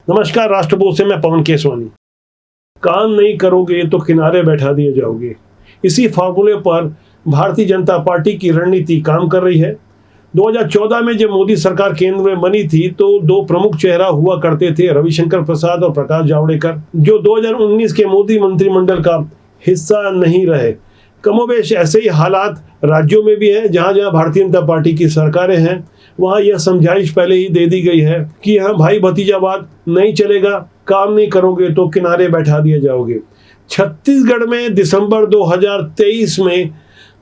नमस्कार, राष्ट्रबोध से मैं पवन केसवानी। काम नहीं करोगे तो किनारे बैठा दिए जाओगे। इसी फार्मूले पर भारतीय जनता पार्टी की रणनीति काम कर रही है। 2014 में जब मोदी सरकार केंद्र में बनी थी तो दो प्रमुख चेहरा हुआ करते थे, रविशंकर प्रसाद और प्रकाश जावड़ेकर, जो 2019 के मोदी मंत्रिमंडल का हिस्सा नहीं रहे। कमोबेश ऐसे ही हालात राज्यों में भी है। जहां जहां भारतीय जनता पार्टी की सरकारें हैं वहां यह समझाइश पहले ही दे दी गई है कि यहाँ भाई भतीजावाद नहीं चलेगा, काम नहीं करोगे तो किनारे बैठा दिए जाओगे। छत्तीसगढ़ में दिसंबर 2023 में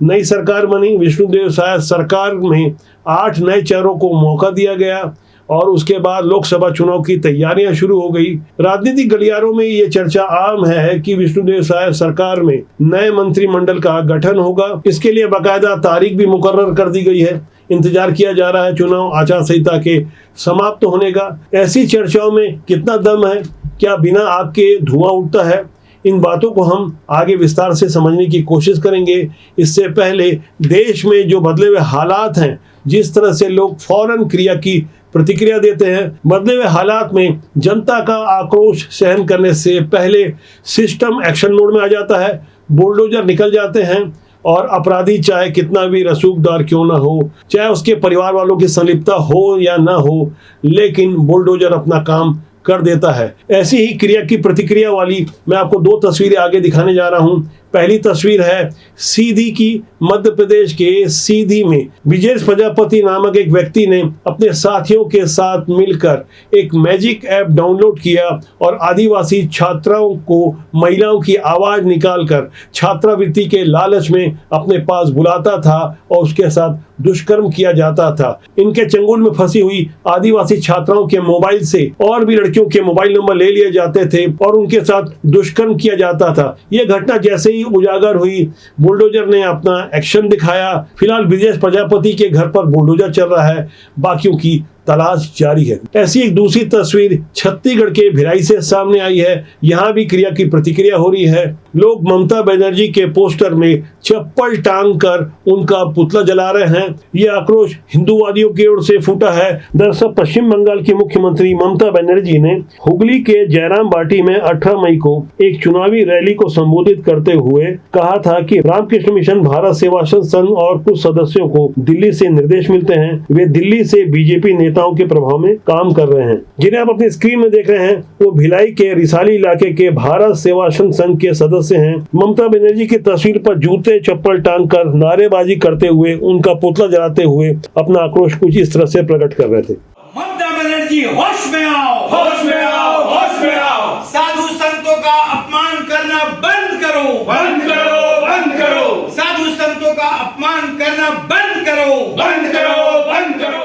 नई सरकार बनी। विष्णुदेव साय सरकार में 8 नए चेहरों को मौका दिया गया और उसके बाद लोकसभा चुनाव की तैयारियां शुरू हो गई। राजनीतिक गलियारों में ये चर्चा आम है कि विष्णुदेव साय सरकार में नए मंत्रिमंडल का गठन होगा। इसके लिए बाकायदा तारीख भी मुकर्रर कर दी गई है। इंतजार किया जा रहा है चुनाव आचार संहिता के समाप्त होने का। ऐसी चर्चाओं में कितना दम है, क्या बिना आग के धुआं उठता है? इन बातों को हम आगे विस्तार से समझने की कोशिश करेंगे। इससे पहले देश में जो बदले हुए हालात हैं, जिस तरह से लोग फौरन क्रिया की प्रतिक्रिया देते हैं, बदले हुए हालात में जनता का आक्रोश सहन करने से पहले सिस्टम एक्शन मोड में आ जाता है। बुलडोजर निकल जाते हैं और अपराधी चाहे कितना भी रसूखदार क्यों ना हो, चाहे उसके परिवार वालों की संलिप्तता हो या ना हो, लेकिन बुलडोजर अपना काम कर देता है। ऐसी ही क्रिया की प्रतिक्रिया वाली मैं आपको 2 तस्वीरें आगे दिखाने जा रहा हूं। पहली तस्वीर है सीधी की। मध्य प्रदेश के सीधी में विजय प्रजापति नामक एक व्यक्ति ने अपने साथियों के साथ मिलकर एक मैजिक ऐप डाउनलोड किया और आदिवासी छात्राओं को महिलाओं की आवाज निकालकर छात्रवृत्ति के लालच में अपने पास बुलाता था और उसके साथ दुष्कर्म किया जाता था। इनके चंगुल में फंसी हुई आदिवासी छात्राओं के मोबाइल से और भी लड़कियों के मोबाइल नंबर ले लिए जाते थे और उनके साथ दुष्कर्म किया जाता था। यह घटना जैसे ही उजागर हुई, बुलडोजर ने अपना एक्शन दिखाया। फिलहाल विजय प्रजापति के घर पर बुलडोजर चल रहा है, बाकियों की तलाश जारी है। ऐसी एक दूसरी तस्वीर छत्तीसगढ़ के भिलाई से सामने आई है। यहाँ भी क्रिया की प्रतिक्रिया हो रही है। लोग ममता बनर्जी के पोस्टर में चप्पल टांग कर उनका पुतला जला रहे हैं। यह आक्रोश हिंदूवादियों की ओर से फूटा है। दरअसल पश्चिम बंगाल की मुख्यमंत्री ममता बनर्जी ने हुगली के जयराम बाटी में 18 मई को एक चुनावी रैली को संबोधित करते हुए कहा था कि रामकृष्ण मिशन भारत सेवाश्रम संघ और कुछ सदस्यों को दिल्ली से निर्देश मिलते हैं। वे दिल्ली से बीजेपी नेताओं के प्रभाव में काम कर रहे हैं। जिन्हें आप अपनी स्क्रीन में देख रहे हैं वो भिलाई के रिसाली इलाके के भारत सेवाश्रम संघ के सदस्य हैं। ममता बनर्जी की तस्वीर पर जूते चप्पल टांग कर नारेबाजी करते हुए, उनका पुतला जलाते हुए अपना आक्रोश कुछ इस तरह से प्रकट कर रहे थे। ममता बनर्जी होश में आओ, होश में आओ, होश में आओ। साधु संतों का अपमान करना बंद करो, बंद करो, बंद करो। साधु संतों का अपमान करना बंद करो, बंद करो, बंद करो।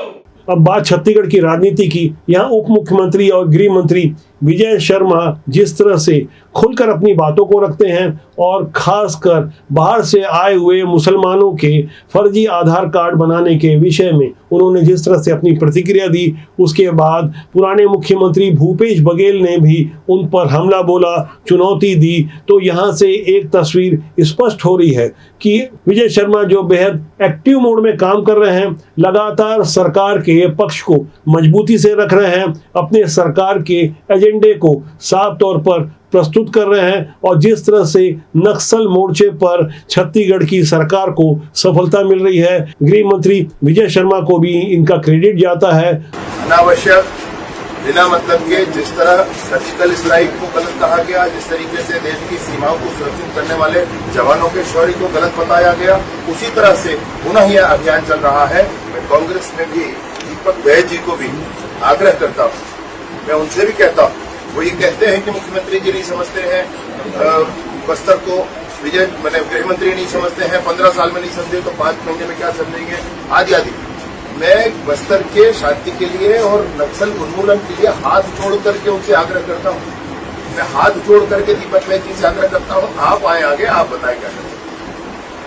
अब बात छत्तीसगढ़ की राजनीति की। यहाँ उप मुख्यमंत्री और गृह मंत्री विजय शर्मा जिस तरह से खुलकर अपनी बातों को रखते हैं और खासकर बाहर से आए हुए मुसलमानों के फर्जी आधार कार्ड बनाने के विषय में उन्होंने जिस तरह से अपनी प्रतिक्रिया दी, उसके बाद पुराने मुख्यमंत्री भूपेश बघेल ने भी उन पर हमला बोला, चुनौती दी। तो यहाँ से एक तस्वीर स्पष्ट हो रही है कि विजय शर्मा जो बेहद एक्टिव मोड में काम कर रहे हैं, लगातार सरकार के पक्ष को मजबूती से रख रहे हैं, अपने सरकार के एजेंडे को साफ तौर पर प्रस्तुत कर रहे हैं और जिस तरह से नक्सल मोर्चे पर छत्तीसगढ़ की सरकार को सफलता मिल रही है, गृह मंत्री विजय शर्मा को भी इनका क्रेडिट जाता है। अनावश्यक बिना मतलब के जिस तरह सर्जिकल स्ट्राइक को गलत कहा गया, जिस तरीके से देश की सीमाओं को सुरक्षित करने वाले जवानों के शौर्य को गलत बताया गया, उसी तरह से पुनः यह अभियान चल रहा है। मैं कांग्रेस में भी दीपक बैज जी को भी आग्रह करता हूँ, मैं उनसे भी कहता हूँ, वो ये कहते हैं कि मुख्यमंत्री जी नहीं समझते हैं बस्तर को, विजय मैंने गृह मंत्री नहीं समझते हैं, 15 साल में नहीं समझे तो 5 महीने में क्या समझेंगे, आदि आदि। मैं बस्तर के शांति के लिए और नक्सल उन्मूलन के लिए हाथ जोड़ करके उनसे आग्रह करता हूँ। मैं हाथ जोड़ करके दीपक बैज जी से आग्रह करता हूँ, आप आए आगे, आप बताएं क्या करें।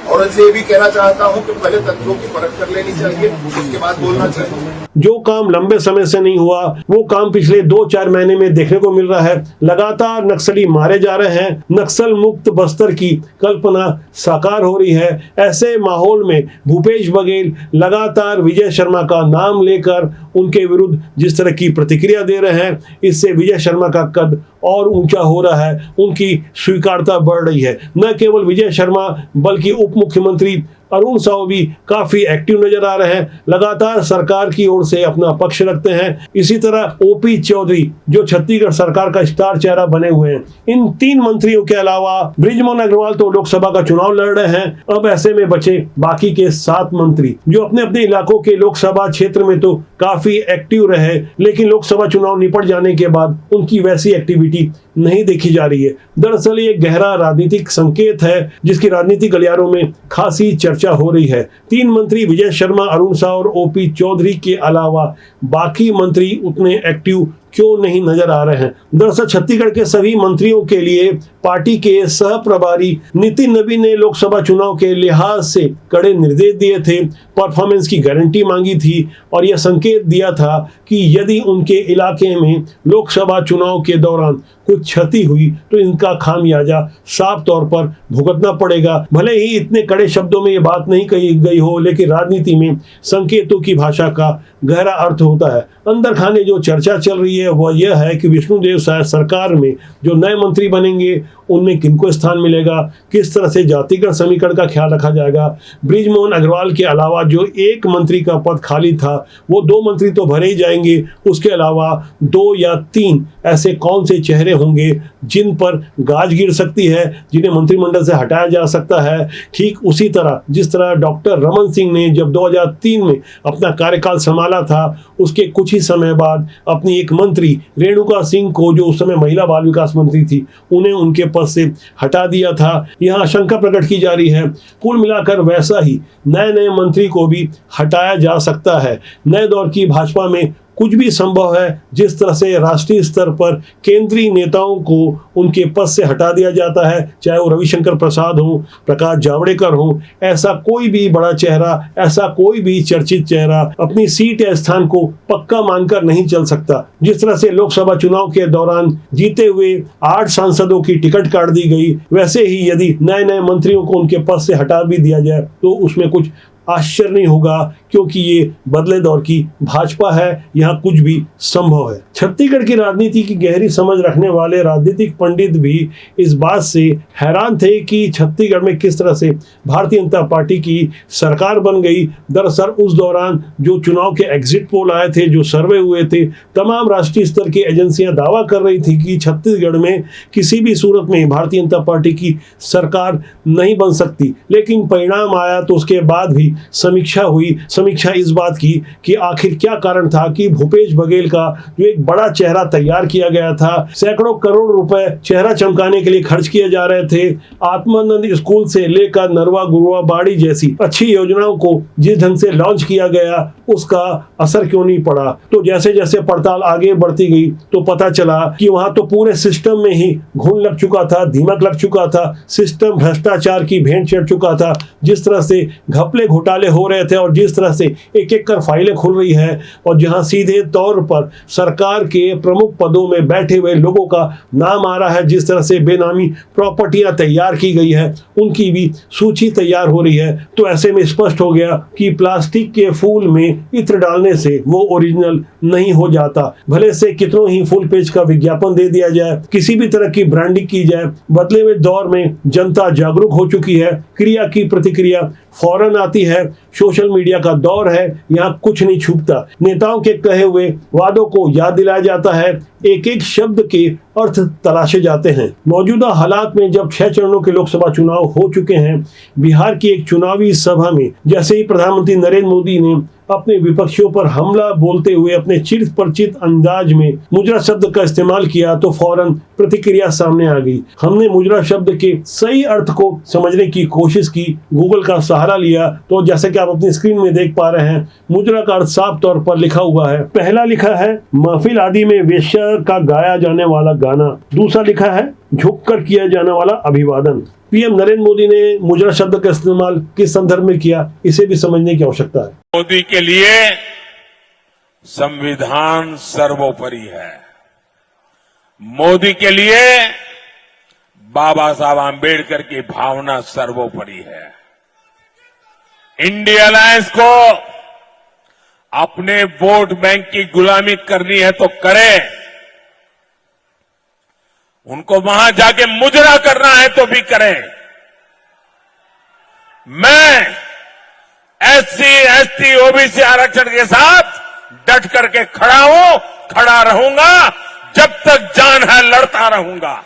और उनसे ये भी कहना चाहता हूँ कि पहले तथ्यों की परख कर लेनी चाहिए, उसके बाद बोलना चाहिए। जो काम लंबे समय से नहीं हुआ वो काम पिछले 2-4 महीने में देखने को मिल रहा है। लगातार नक्सली मारे जा रहे हैं, नक्सल मुक्त बस्तर की कल्पना साकार हो रही है। ऐसे माहौल में भूपेश बघेल लगातार विजय शर्मा का नाम लेकर उनके विरुद्ध जिस तरह की प्रतिक्रिया दे रहे हैं, इससे विजय शर्मा का कद और ऊंचा हो रहा है, उनकी स्वीकार्यता बढ़ रही है। न केवल विजय शर्मा बल्कि उप मुख्यमंत्री अरुण साव भी काफी एक्टिव नजर आ रहे हैं, लगातार सरकार की ओर से अपना पक्ष रखते हैं। इसी तरह ओपी चौधरी जो छत्तीसगढ़ सरकार का स्टार चेहरा बने हुए हैं। इन 3 मंत्रियों के अलावा बृजमोहन अग्रवाल तो लोकसभा का चुनाव लड़ रहे हैं। अब ऐसे में बचे बाकी के 7 मंत्री जो अपने अपने इलाकों के लोकसभा क्षेत्र में तो काफी एक्टिव रहे, लेकिन लोकसभा चुनाव निपट जाने के बाद उनकी वैसी एक्टिविटी नहीं देखी जा रही है। दरअसल ये गहरा राजनीतिक संकेत है जिसकी राजनीतिक गलियारों में खासी चर्चा हो रही है। 3 मंत्री विजय शर्मा, अरुण साव और ओपी चौधरी के अलावा बाकी मंत्री उतने एक्टिव क्यों नहीं नजर आ रहे हैं? दरअसल छत्तीसगढ़ के सभी मंत्रियों के लिए पार्टी के सह प्रभारी नितिन नवीन ने लोकसभा चुनाव के लिहाज से कड़े निर्देश दिए थे, परफॉर्मेंस की गारंटी मांगी थी और यह संकेत दिया था कि यदि उनके इलाके में लोकसभा चुनाव के दौरान कुछ क्षति हुई तो इनका खामियाजा साफ तौर पर भुगतना पड़ेगा। भले ही इतने कड़े शब्दों में ये बात नहीं कही गई हो, लेकिन राजनीति में संकेतों की भाषा का गहरा अर्थ होता है। अंदर खाने जो चर्चा चल रही है वह यह है कि विष्णुदेव साय सरकार में जो नए मंत्री बनेंगे उनमें किनको स्थान मिलेगा, किस तरह से जातिगत समीकरण का ख्याल रखा जाएगा। बृजमोहन अग्रवाल के अलावा जो 1 मंत्री का पद खाली था वो 2 मंत्री तो भरे ही जाएंगे, उसके अलावा 2 या 3 ऐसे कौन से चेहरे होंगे जिन पर गाज गिर सकती है, जिन्हें मंत्रिमंडल से हटाया जा सकता है। ठीक उसी तरह जिस तरह डॉक्टर रमन सिंह ने जब 2003 में अपना कार्यकाल संभाला था, उसके कुछ ही समय बाद अपनी एक मंत्री रेणुका सिंह को, जो उस समय महिला बाल विकास मंत्री थी, उन्हें उनके पद से हटा दिया था। यहां आशंका प्रकट की जा रही है कुल मिलाकर वैसा ही नए मंत्री को भी हटाया जा सकता है। नए दौर की भाजपा में कुछ भी संभव है। जिस तरह से राष्ट्रीय स्तर पर केंद्रीय नेताओं को उनके पद से हटा दिया जाता है, चाहे वो रविशंकर प्रसाद हो, प्रकाश जावड़ेकर हो, ऐसा कोई भी बड़ा चेहरा, ऐसा कोई भी चर्चित चेहरा अपनी सीट या स्थान को पक्का मानकर नहीं चल सकता। जिस तरह से लोकसभा चुनाव के दौरान जीते हुए 8 सांसदों की टिकट काट दी गई, वैसे ही यदि नए मंत्रियों को उनके पद से हटा भी दिया जाए तो उसमें कुछ आश्चर्य नहीं होगा, क्योंकि ये बदले दौर की भाजपा है, यहाँ कुछ भी संभव है। छत्तीसगढ़ की राजनीति की गहरी समझ रखने वाले राजनीतिक पंडित भी इस बात से हैरान थे कि छत्तीसगढ़ में किस तरह से भारतीय जनता पार्टी की सरकार बन गई। दरअसल उस दौरान जो चुनाव के एग्जिट पोल आए थे, जो सर्वे हुए थे, तमाम राष्ट्रीय स्तर की एजेंसियां दावा कर रही थी कि छत्तीसगढ़ में किसी भी सूरत में भारतीय जनता पार्टी की सरकार नहीं बन सकती। लेकिन परिणाम आया तो उसके बाद भी समीक्षा हुई। समीक्षा इस बात की कि आखिर क्या कारण था कि भूपेश बघेल का जो एक बड़ा चेहरा तैयार किया गया था, सैकड़ों करोड़ रुपए चेहरा चमकाने के लिए खर्च किए जा रहे थे, आत्मानंद स्कूल से लेकर नरवा गुरुआ बाड़ी जैसी अच्छी योजनाओं को जिस ढंग से लॉन्च किया गया, उसका असर क्यों नहीं पड़ा। तो जैसे जैसे पड़ताल आगे बढ़ती गई तो पता चला कि वहां तो पूरे सिस्टम में ही घुन लग चुका था, दीमक लग चुका था, सिस्टम भ्रष्टाचार की भेंट चढ़ चुका था। जिस तरह से घपले घोटाले हो रहे थे और जिस तरह से एक एक कर फाइलें खुल रही है, और जहां सीधे तौर पर सरकार के प्रमुख पदों में बैठे हुए लोगों का नाम आ रहा है, जिस तरह से बेनामी प्रॉपर्टियां तैयार की गई है उनकी भी सूची तैयार हो रही है, तो ऐसे में स्पष्ट हो गया कि प्लास्टिक के फूल में इत्र डालने से वो ओरिजिनल नहीं हो जाता। भले से कितनों ही फुल पेज का विज्ञापन दे दिया जाए, किसी भी तरह की ब्रांडिंग की जाए, बदले हुए दौर में जनता जागरूक हो चुकी है। क्रिया की प्रतिक्रिया फौरन आती है। सोशल मीडिया का दौर है, यहाँ कुछ नहीं छुपता। नेताओं के कहे हुए वादों को याद दिलाया जाता है, एक एक शब्द के अर्थ तलाशे जाते हैं। मौजूदा हालात में जब 6 चरणों के लोकसभा चुनाव हो चुके हैं, बिहार की एक चुनावी सभा में जैसे ही प्रधानमंत्री नरेंद्र मोदी ने अपने विपक्षियों पर हमला बोलते हुए अपने चिर परिचित अंदाज में मुजरा शब्द का इस्तेमाल किया तो फौरन प्रतिक्रिया सामने आ गई। हमने मुजरा शब्द के सही अर्थ को समझने की कोशिश की, गूगल का सहारा लिया, तो जैसे कि आप अपनी स्क्रीन में देख पा रहे हैं, मुजरा का अर्थ साफ तौर पर लिखा हुआ है। पहला लिखा है महफिल आदि में वेश्या का गाया जाने वाला गाना, दूसरा लिखा है झुककर किया जाने वाला अभिवादन। पीएम नरेंद्र मोदी ने मुजरा शब्द का इस्तेमाल किस संदर्भ में किया, इसे भी समझने की आवश्यकता है। मोदी के लिए संविधान सर्वोपरि है। मोदी के लिए बाबा साहब आम्बेडकर की भावना सर्वोपरि है। इंडिया अलायंस को अपने वोट बैंक की गुलामी करनी है तो करें, उनको वहां जाके मुजरा करना है तो भी करें। मैं एससी, एसटी, ओबीसी आरक्षण के साथ डट करके खड़ा हूं, खड़ा रहूंगा, जब तक जान है लड़ता रहूंगा।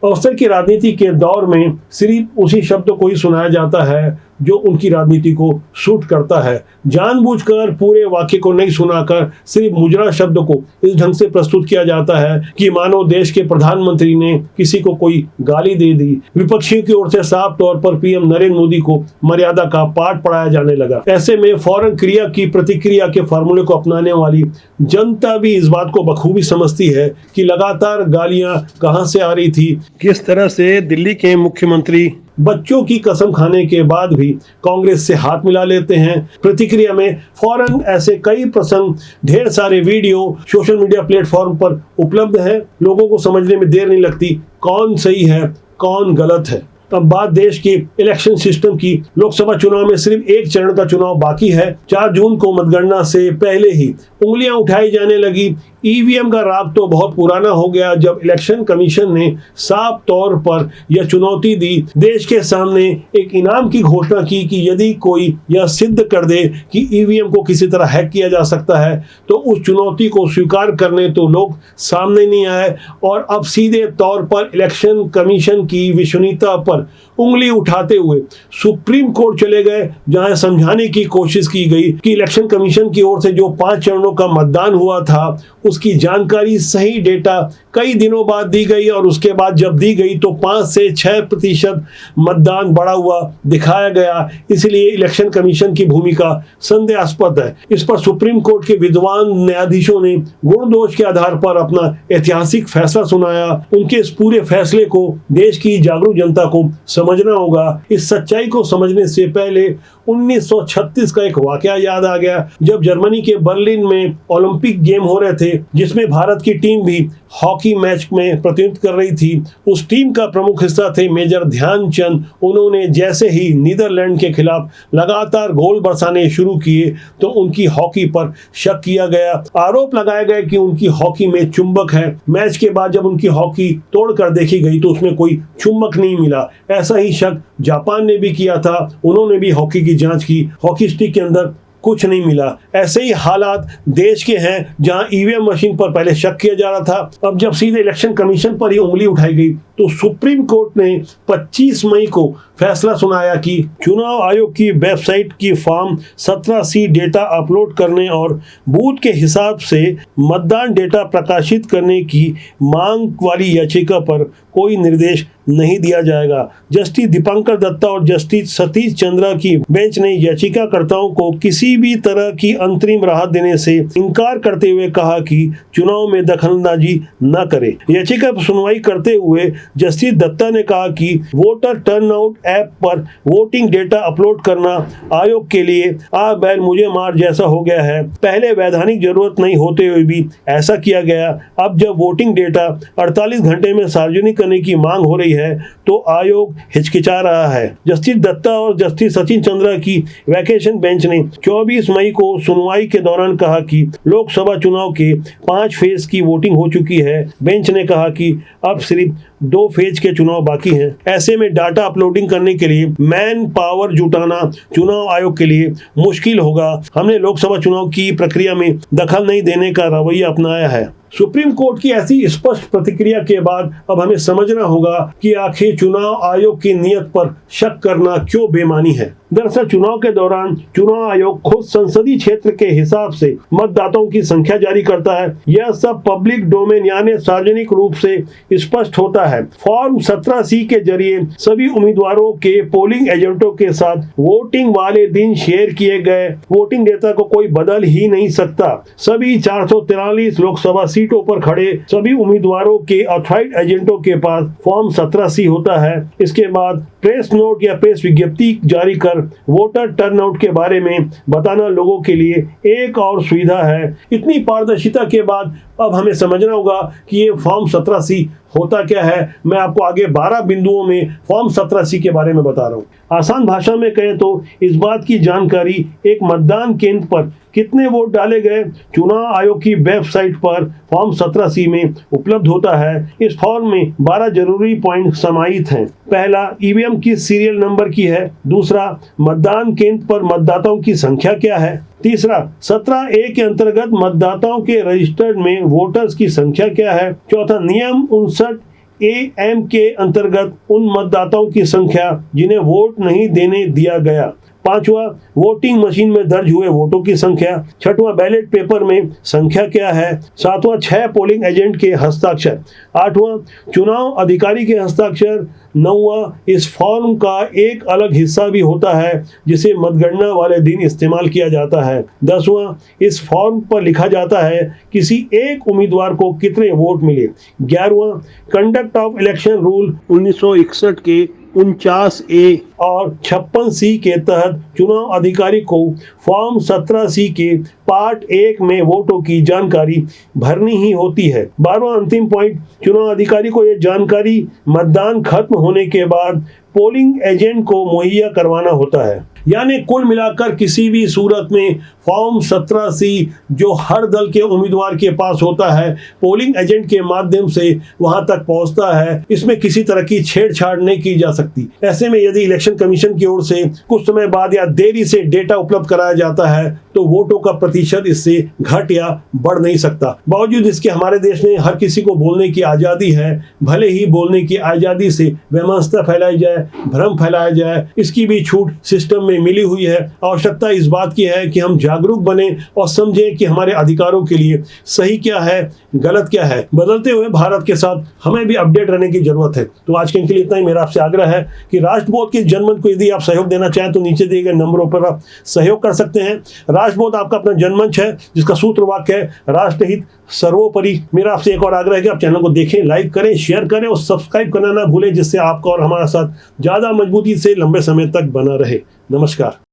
अवसर की राजनीति के दौर में सिर्फ उसी शब्द को ही सुनाया जाता है जो उनकी राजनीति को सूट करता है। जानबूझकर पूरे वाक्य को नहीं सुनाकर सिर्फ मुजरा शब्द को इस ढंग से प्रस्तुत किया जाता है कि मानो देश के प्रधानमंत्री ने किसी को कोई गाली दे दी। विपक्षियों की ओर से साफ तौर पर पीएम नरेंद्र मोदी को मर्यादा का पाठ पढ़ाया जाने लगा। ऐसे में फौरन क्रिया की प्रतिक्रिया के फॉर्मूले को अपनाने वाली जनता भी इस बात को बखूबी समझती है कि लगातार गालियां कहां से आ रही थी। किस तरह से दिल्ली के मुख्यमंत्री बच्चों की कसम खाने के बाद भी कांग्रेस से हाथ मिला लेते हैं। प्रतिक्रिया में फौरन ऐसे कई प्रसंग, ढेर सारे वीडियो सोशल मीडिया प्लेटफॉर्म पर उपलब्ध हैं। लोगों को समझने में देर नहीं लगती कौन सही है कौन गलत है। अब बात देश के इलेक्शन सिस्टम की। लोकसभा चुनाव में सिर्फ एक चरण का चुनाव बाकी है। 4 जून को मतगणना से पहले ही उंगलियां उठाई जाने लगी। ईवीएम का राग तो बहुत पुराना हो गया जब इलेक्शन कमीशन ने साफ तौर पर यह चुनौती दी, देश के सामने एक इनाम की घोषणा की कि यदि कोई यह सिद्ध कर दे कि ईवीएम को किसी तरह हैक किया जा सकता है तो उस चुनौती को स्वीकार करने तो लोग सामने नहीं आए और अब सीधे तौर पर इलेक्शन कमीशन की विश्वसनीयता पर उंगली उठाते हुए सुप्रीम कोर्ट चले गए, जहां समझाने की कोशिश की गई कि इलेक्शन कमीशन की ओर से जो 5 चरणों का मतदान हुआ था उसकी जानकारी, सही डेटा कई दिनों बाद दी गई और उसके बाद जब दी गई तो 5 से 6% मतदान बढ़ा हुआ दिखाया गया। इसलिए इलेक्शन कमीशन की भूमिका संदेहास्पद है। इस पर सुप्रीम कोर्ट के विद्वान न्यायाधीशों ने गुण दोष के आधार पर अपना ऐतिहासिक फैसला सुनाया। उनके इस पूरे फैसले को देश की जागरूक जनता को समझना होगा। इस सच्चाई को समझने से पहले 1936 का एक वाकया याद आ गया, जब जर्मनी के बर्लिन में ओलंपिक गेम हो रहे थे जिसमें भारत की टीम भी हॉकी मैच में प्रतिनिधित्व कर रही थी। उस टीम का प्रमुख हिस्सा थे मेजर ध्यानचंद। उन्होंने जैसे ही नीदरलैंड के खिलाफ लगातार गोल बरसाने शुरू किए तो उनकी हॉकी पर शक किया गया। आरोप लगाया गया कि उनकी हॉकी में चुंबक है। मैच के बाद जब उनकी हॉकी तोड़कर देखी गई तो उसमें कोई चुंबक नहीं मिला। ऐसा ही शक जापान ने भी किया था। उन्होंने भी हॉकी की जांच की, हॉकी स्टिक के अंदर कुछ नहीं मिला। ऐसे ही हालात देश के हैं जहां ईवीएम मशीन पर पहले शक किया जा रहा था। अब जब सीधे इलेक्शन कमीशन पर ही उंगली उठाई गई तो सुप्रीम कोर्ट ने 25 मई को फैसला सुनाया कि चुनाव आयोग की वेबसाइट की फॉर्म 17C डेटा अपलोड करने और बूथ के हिसाब से मतदान डेटा प्रकाशित करने की मांग वाली याचिका पर कोई निर्देश नहीं दिया जाएगा। जस्टिस दीपांकर दत्ता और जस्टिस सतीश चंद्रा की बेंच ने याचिकाकर्ताओं को किसी भी तरह की अंतरिम राहत देने से इनकार करते हुए कहा कि चुनाव में दखलंदाजी न करे। याचिका पर सुनवाई करते हुए जस्टिस दत्ता ने कहा कि वोटर टर्नआउट ऐप पर वोटिंग डेटा अपलोड करना आयोग के लिए आ बैल मुझे मार जैसा हो गया है। पहले वैधानिक जरूरत नहीं होते हुए भी ऐसा किया गया। अब जब वोटिंग डेटा 48 घंटे में सार्वजनिक करने की मांग हो रही है तो आयोग हिचकिचा रहा है। जस्टिस दत्ता और जस्टिस सचिन चंद्रा की वैकेशन बेंच ने 24 मई को सुनवाई के दौरान कहा कि लोकसभा चुनाव के 5 फेज की वोटिंग हो चुकी है। बेंच ने कहा कि अब सिर्फ 2 फेज के चुनाव बाकी हैं। ऐसे में डाटा अपलोडिंग करने के लिए मैन पावर जुटाना चुनाव आयोग के लिए मुश्किल होगा। हमने लोकसभा चुनाव की प्रक्रिया में दखल नहीं देने का रवैया अपनाया है। सुप्रीम कोर्ट की ऐसी स्पष्ट प्रतिक्रिया के बाद अब हमें समझना होगा कि आखिर चुनाव आयोग की नीयत पर शक करना क्यों बेमानी है। दरअसल चुनाव के दौरान चुनाव आयोग खुद संसदीय क्षेत्र के हिसाब से मतदाताओं की संख्या जारी करता है। यह सब पब्लिक डोमेन यानी सार्वजनिक रूप से स्पष्ट होता है। फॉर्म 17C के जरिए सभी उम्मीदवारों के पोलिंग एजेंटों के साथ वोटिंग वाले दिन शेयर किए गए वोटिंग डेटा को कोई बदल ही नहीं सकता। सभी 443 लोकसभा सीटों पर खड़े सभी उम्मीदवारों के ऑथराइज्ड एजेंटों के पास फॉर्म 17C होता है। इसके बाद प्रेस नोट या प्रेस विज्ञप्ति जारी कर वोटर टर्नआउट के बारे में बताना लोगों के लिए एक और सुविधा है। इतनी पारदर्शिता के बाद अब हमें समझना होगा कि ये फॉर्म 17C होता क्या है। मैं आपको आगे 12 बिंदुओं में फॉर्म 17C के बारे में बता रहा हूँ। आसान भाषा में कहें तो इस बात की जानकारी एक मतदान केंद्र पर कितने वोट डाले गए चुनाव आयोग की वेबसाइट पर फॉर्म 17C में उपलब्ध होता है। इस फॉर्म में 12 जरूरी पॉइंट समाहित हैं। पहला, ईवीएम की सीरियल नंबर की है। दूसरा, मतदान केंद्र पर मतदाताओं की संख्या क्या है। तीसरा, 17A के अंतर्गत मतदाताओं के रजिस्टर्ड में वोटर्स की संख्या क्या है। चौथा, नियम 59AM के अंतर्गत उन मतदाताओं की संख्या जिन्हें वोट नहीं देने दिया गया। पांचवा, वोटिंग मशीन में दर्ज हुए वोटों की संख्या। छठवां, बैलेट पेपर में संख्या क्या है। सातवां, 6 पोलिंग एजेंट के हस्ताक्षर। आठवां, चुनाव अधिकारी के हस्ताक्षर। नौवां, इस फॉर्म का एक अलग हिस्सा भी होता है जिसे मतगणना वाले दिन इस्तेमाल किया जाता है। 10वां, इस फॉर्म पर लिखा जाता है किसी एक उम्मीदवार को कितने वोट मिले। 11वां, कंडक्ट ऑफ इलेक्शन रूल 1961 के 49A और 56C के तहत चुनाव अधिकारी को फॉर्म 17C के पार्ट 1 में वोटों की जानकारी भरनी ही होती है। 12वां अंतिम पॉइंट, चुनाव अधिकारी को यह जानकारी मतदान खत्म होने के बाद पोलिंग एजेंट को मुहैया करवाना होता है। यानी कुल मिलाकर किसी भी सूरत में फॉर्म 17C जो हर दल के उम्मीदवार के पास होता है पोलिंग एजेंट के माध्यम से वहां तक पहुंचता है। इसमें किसी तरह की छेड़छाड़ नहीं की जा सकती। ऐसे में यदि इलेक्शन कमीशन की ओर से कुछ समय बाद या देरी से डेटा उपलब्ध कराया जाता है तो वोटों का प्रतिशत इससे घट या बढ़ नहीं सकता। बावजूद इसके हमारे देश में हर किसी को बोलने की आज़ादी है। भले ही बोलने की आज़ादी से वैमनस्यता फैलाई जाए, भ्रम फैलाया जाए, इसकी भी छूट सिस्टम में मिली हुई है। आवश्यकता इस बात की है कि हम जागरूक बने और समझें कि हमारे अधिकारों के लिए सही क्या है, गलत क्या है। बदलते हुए भारत के साथ हमें भी अपडेट रहने की जरूरत है। तो आज के लिए इतना ही। मेरा आपसे आग्रह है कि राष्ट्रबोध के जनमंच को यदि आप सहयोग देना चाहें तो नीचे दिए गए नंबरों पर आप सहयोग कर सकते हैं। राष्ट्रबोध आपका अपना जनमंच है जिसका सूत्र वाक्य है राष्ट्रहित सर्वोपरि। मेरा आपसे एक और आग्रह है कि आप चैनल को देखें, लाइक करें, शेयर करें और सब्सक्राइब करना ना भूलें, जिससे आपका और हमारा साथ ज्यादा मजबूती से लंबे समय तक बना रहे। नमस्कार।